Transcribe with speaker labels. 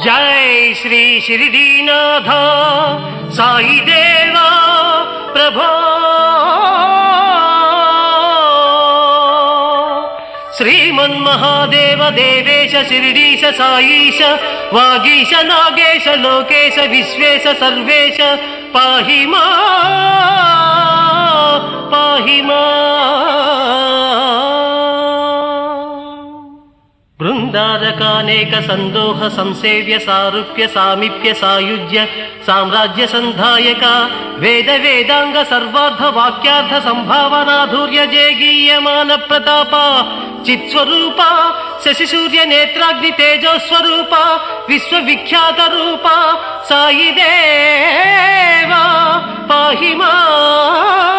Speaker 1: जय श्री शिरडीनाथ साई देवा प्रभो श्रीमन्महादेव देवेश शिरडीश साईश वागीश नागेश लोकेश विश्वेश सर्वेश पाहि मां बृंदारकानेक संदोह संसेव्य सारूप्य सामीप्य सायुज्य साम्राज्य संधायक वेद वेदांग सर्वार्थ वाक्यार्थ संभावनाधुर्य जयगीयमान प्रताप चित्स्वरूप शशि सूर्य नेत्राग्नि तेजस्वरूप विश्वविख्यात रूप साई देवा पाहि मां।